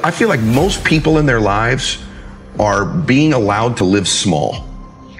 I feel like most people in their lives are being allowed to live small.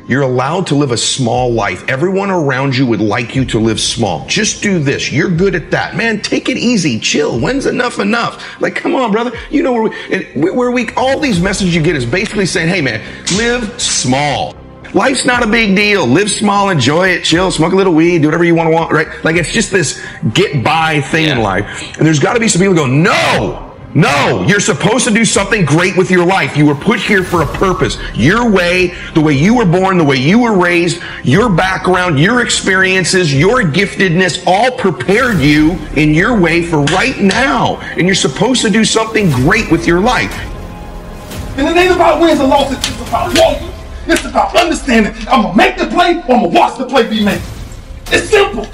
You're allowed to live a small life. Everyone around you would like you to live small. Just do this. You're good at that. Man, take it easy. Chill. When's enough enough? Like, come on, brother. You know where we all these messages you get is basically saying, hey, man, live small. Life's not a big deal. Live small, enjoy it, chill, smoke a little weed, do whatever you want, right? Like, it's just this get by thing in life. And there's got to be some people who go, no, you're supposed to do something great with your life. You were put here for a purpose. Your way, the way you were born, the way you were raised, your background, your experiences, your giftedness all prepared you in your way for right now. And you're supposed to do something great with your life. And it ain't about wins and losses, it's about walking. It's about understanding. I'm going to make the play or I'm going to watch the play be made. It's simple.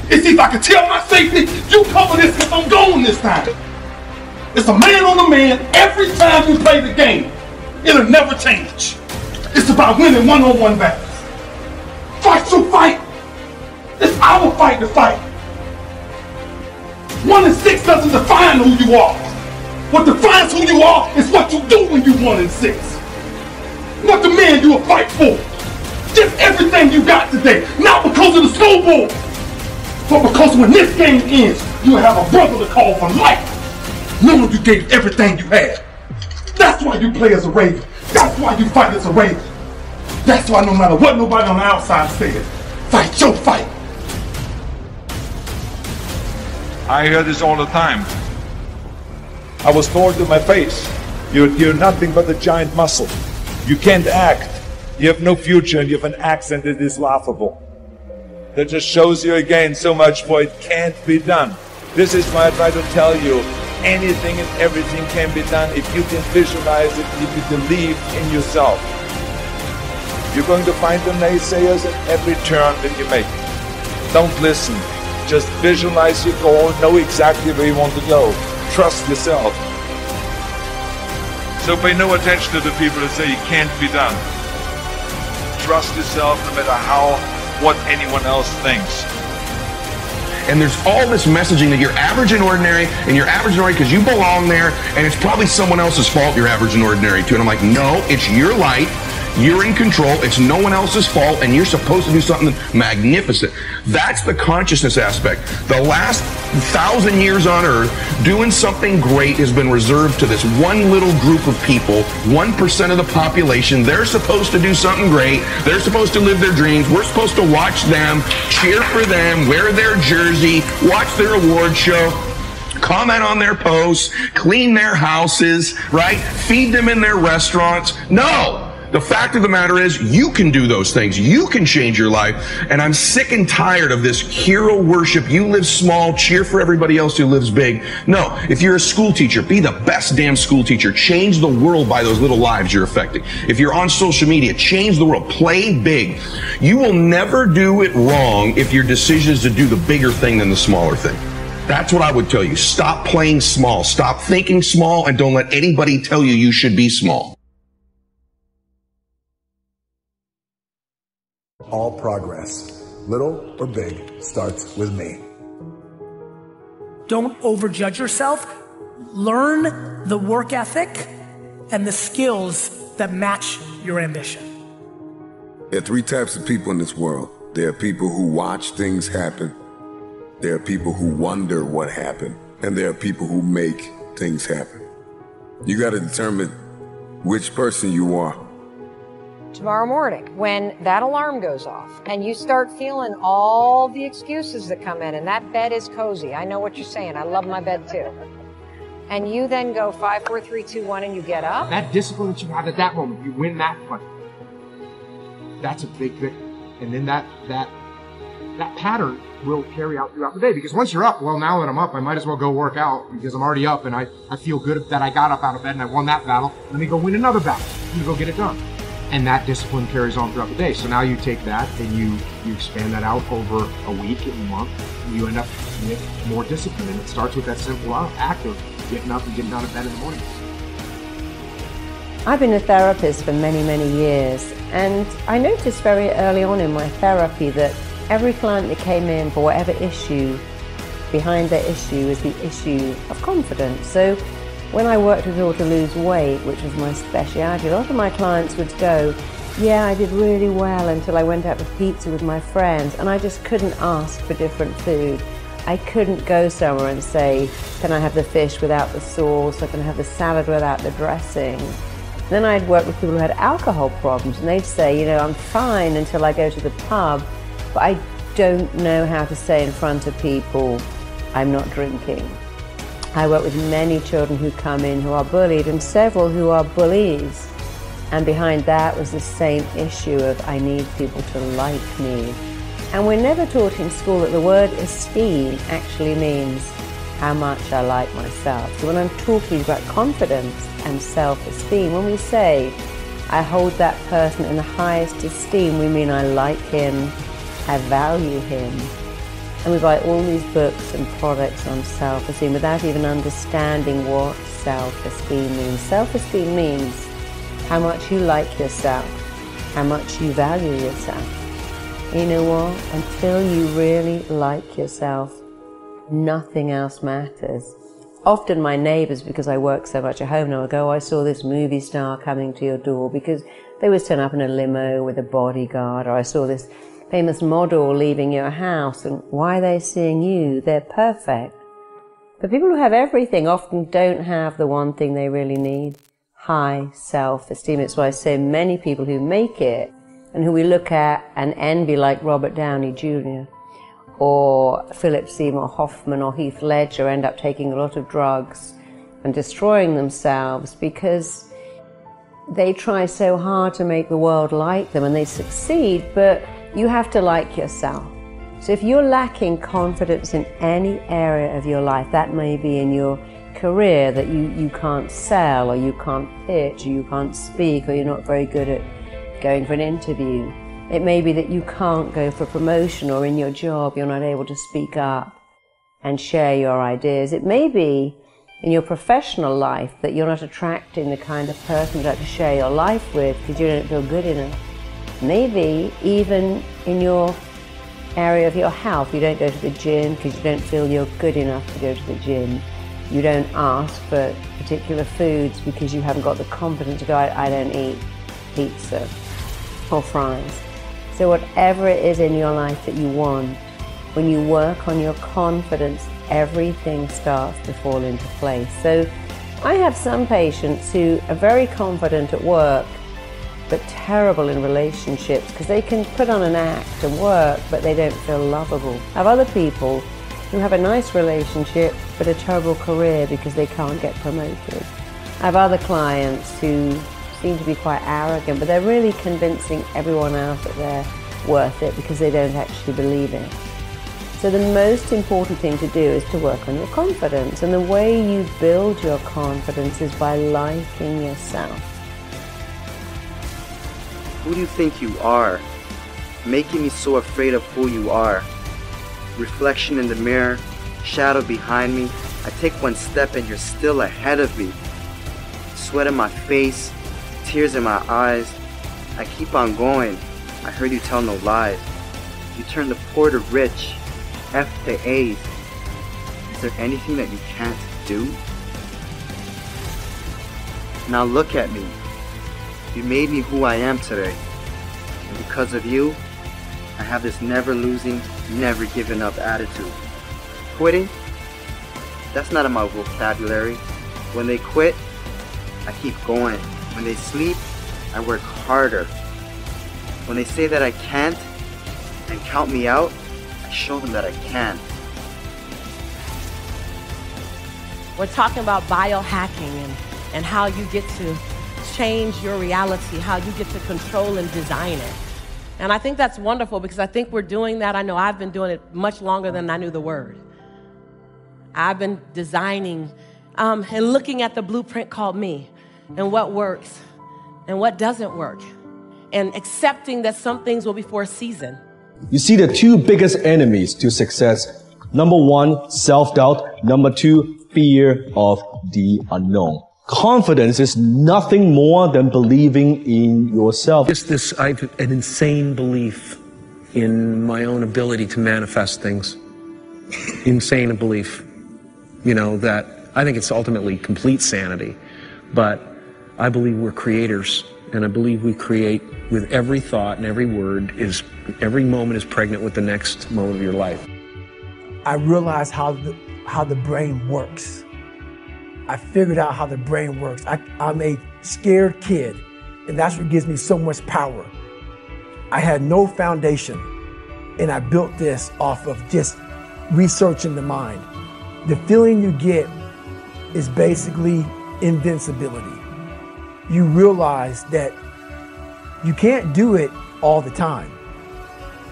It's if I can tell my safety, you cover this because I'm going this time. It's a man on a man every time you play the game. It'll never change. It's about winning one-on-one battles. Fight your fight. It's our fight to fight. 1 and 6 doesn't define who you are. What defines who you are is what you do when you're 1 and 6. Not the man you'll fight for. Just everything you got today. Not because of the scoreboard, but because when this game ends, you'll have a brother to call for life. Knowing you gave everything you had. That's why you play as a Raven. That's why you fight as a Raven. That's why no matter what nobody on the outside says, fight your fight. I hear this all the time. I was told to my face, you're nothing but a giant muscle. You can't act. You have no future and you have an accent that is laughable. That just shows you again so much for it can't be done. This is why I try to tell you, anything and everything can be done if you can visualize it, if you believe in yourself. You're going to find the naysayers at every turn that you make. Don't listen. Just visualize your goal, know exactly where you want to go. Trust yourself. So pay no attention to the people that say it can't be done. Trust yourself no matter what anyone else thinks. And there's all this messaging that you're average and ordinary, and you're average and ordinary because you belong there, and it's probably someone else's fault you're average and ordinary too. And I'm like, no, it's your life. You're in control. It's no one else's fault, and you're supposed to do something magnificent. That's the consciousness aspect. The last 1,000 years on Earth, doing something great has been reserved to this one little group of people, 1% of the population. They're supposed to do something great. They're supposed to live their dreams. We're supposed to watch them, cheer for them, wear their jersey, watch their award show, comment on their posts, clean their houses, right? Feed them in their restaurants. No! The fact of the matter is, you can do those things. You can change your life. And I'm sick and tired of this hero worship. You live small, cheer for everybody else who lives big. No, if you're a school teacher, be the best damn school teacher. Change the world by those little lives you're affecting. If you're on social media, change the world. Play big. You will never do it wrong if your decision is to do the bigger thing than the smaller thing. That's what I would tell you. Stop playing small. Stop thinking small, and don't let anybody tell you you should be small. All progress, little or big, starts with me. Don't overjudge yourself. Learn the work ethic and the skills that match your ambition. There are 3 types of people in this world. There are people who watch things happen. There are people who wonder what happened. And there are people who make things happen. You got to determine which person you are. Tomorrow morning, when that alarm goes off and you start feeling all the excuses that come in, and that bed is cozy. I know what you're saying. I love my bed too. And you then go 5, 4, 3, 2, 1, and you get up. That discipline that you have at that moment, you win that fight. That's a big victory. And then that pattern will carry out throughout the day. Because once you're up, well, now that I'm up, I might as well go work out because I'm already up and I feel good that I got up out of bed and I won that battle. Let me go win another battle. Let me go get it done. And that discipline carries on throughout the day. So now you take that and you expand that out over a week and a month, and you end up with more discipline. And it starts with that simple act of getting up and getting out of bed in the morning. I've been a therapist for many, many years, and I noticed very early on in my therapy that every client that came in for whatever issue, behind their issue is the issue of confidence. So When I worked with people to lose weight, which was my specialty, a lot of my clients would go, yeah, I did really well until I went out for pizza with my friends, and I just couldn't ask for different food. I couldn't go somewhere and say, can I have the fish without the sauce, or can I have the salad without the dressing? Then I'd work with people who had alcohol problems, and they'd say, you know, I'm fine until I go to the pub, but I don't know how to say in front of people, I'm not drinking. I work with many children who come in who are bullied, and several who are bullies. And behind that was the same issue of, I need people to like me. And we're never taught in school that the word esteem actually means how much I like myself. So when I'm talking about confidence and self-esteem, when we say, I hold that person in the highest esteem, we mean I like him, I value him. And we buy all these books and products on self-esteem without even understanding what self-esteem means. Self-esteem means how much you like yourself, how much you value yourself. You know what? Until you really like yourself, nothing else matters. Often my neighbors, because I work so much at home now, will go, oh, I saw this movie star coming to your door, because they always turn up in a limo with a bodyguard, or I saw this famous model leaving your house, and why are they seeing you? They're perfect. But people who have everything often don't have the one thing they really need, high self-esteem. It's why so many people who make it and who we look at and envy, like Robert Downey Jr. or Philip Seymour Hoffman or Heath Ledger, end up taking a lot of drugs and destroying themselves because they try so hard to make the world like them, and they succeed, but you have to like yourself. So if you're lacking confidence in any area of your life, that may be in your career, that you can't sell, or you can't pitch, or you can't speak, or you're not very good at going for an interview. It may be that you can't go for promotion, or in your job you're not able to speak up and share your ideas. It may be in your professional life that you're not attracting the kind of person you'd like to share your life with because you don't feel good enough. Maybe even in your area of your health, you don't go to the gym because you don't feel you're good enough to go to the gym. You don't ask for particular foods because you haven't got the confidence to go, I don't eat pizza or fries. So whatever it is in your life that you want, when you work on your confidence, everything starts to fall into place. So I have some patients who are very confident at work, but terrible in relationships because they can put on an act and work, but they don't feel lovable. I have other people who have a nice relationship, but a terrible career because they can't get promoted. I have other clients who seem to be quite arrogant, but they're really convincing everyone else that they're worth it because they don't actually believe it. So the most important thing to do is to work on your confidence, and the way you build your confidence is by liking yourself. Who do you think you are? Making me so afraid of who you are. Reflection in the mirror, shadow behind me. I take one step and you're still ahead of me. Sweat in my face, tears in my eyes. I keep on going. I heard you tell no lies. You turn the poor to rich, F to A's. Is there anything that you can't do? Now look at me. You made me who I am today. And because of you, I have this never losing, never giving up attitude. Quitting? That's not in my vocabulary. When they quit, I keep going. When they sleep, I work harder. When they say that I can't and count me out, I show them that I can. We're talking about biohacking and how you get to change your reality, how you get to control and design it. And I think that's wonderful because I think we're doing that. I know I've been doing it much longer than I knew the word. I've been designing and looking at the blueprint called me and what works and what doesn't work, and accepting that some things will be for a season. You see the two biggest enemies to success. Number one, self-doubt. Number two, fear of the unknown. Confidence is nothing more than believing in yourself. I have an insane belief in my own ability to manifest things. Insane belief. You know, that I think it's ultimately complete sanity. But I believe we're creators, and I believe we create with every thought and every word. Every moment is pregnant with the next moment of your life. I realized how the brain works. I figured out how the brain works. I'm a scared kid, and that's what gives me so much power. I had no foundation, and I built this off of just researching the mind. The feeling you get is basically invincibility. You realize that you can't do it all the time.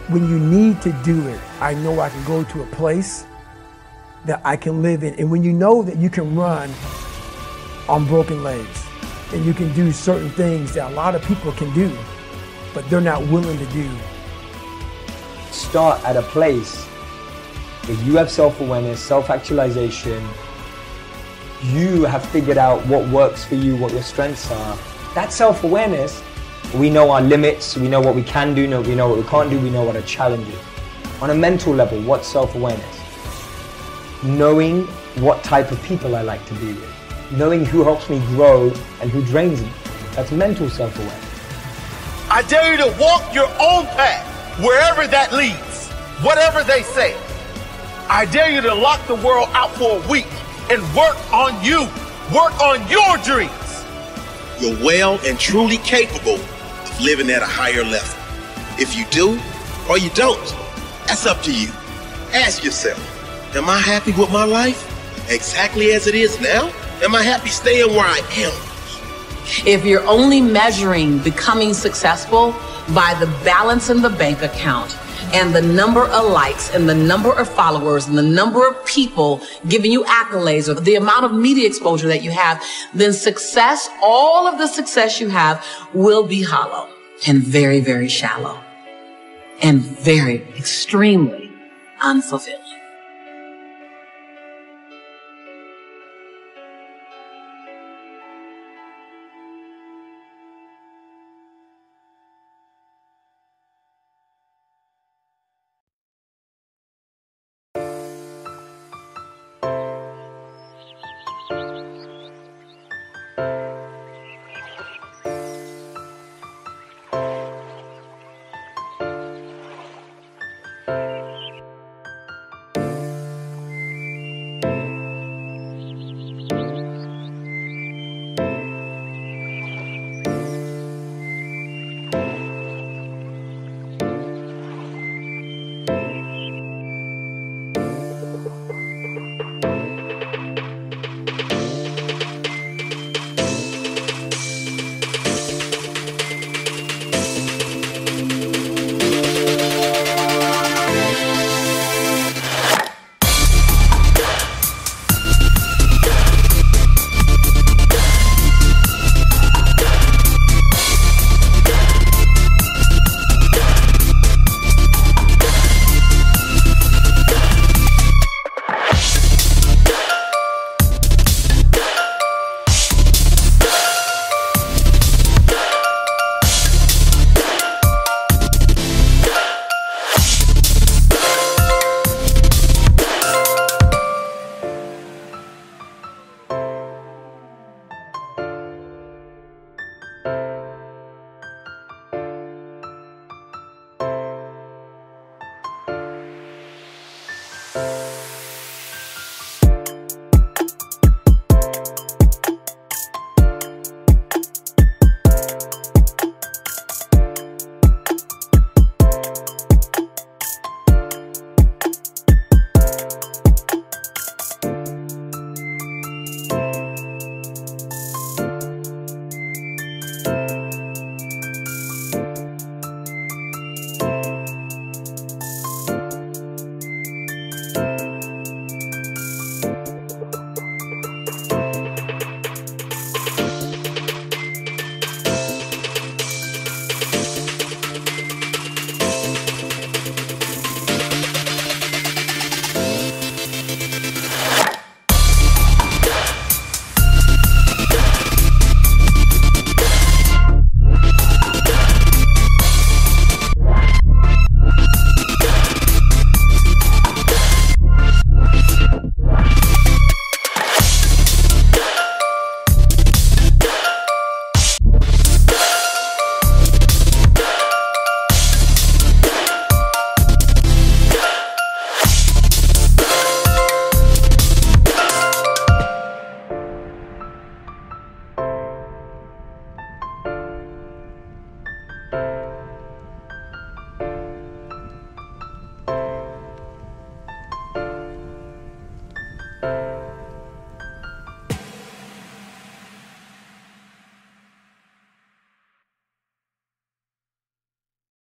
When you need to do it, I know I can go to a place that I can live in. And when you know that you can run on broken legs and you can do certain things that a lot of people can do, but they're not willing to do. Start at a place where you have self-awareness, self-actualization. You have figured out what works for you, what your strengths are. That self-awareness, we know our limits, we know what we can do, we know what we can't do, we know what our challenge is. On a mental level, what's self-awareness? Knowing what type of people I like to be with. Knowing who helps me grow and who drains me. That's mental self-awareness. I dare you to walk your own path, wherever that leads, whatever they say. I dare you to lock the world out for a week and work on you. Work on your dreams. You're well and truly capable of living at a higher level. If you do or you don't, that's up to you. Ask yourself, am I happy with my life exactly as it is now? Am I happy staying where I am? If you're only measuring becoming successful by the balance in the bank account and the number of likes and the number of followers and the number of people giving you accolades or the amount of media exposure that you have, then success, all of the success you have will be hollow and very, very shallow and very extremely unfulfilling.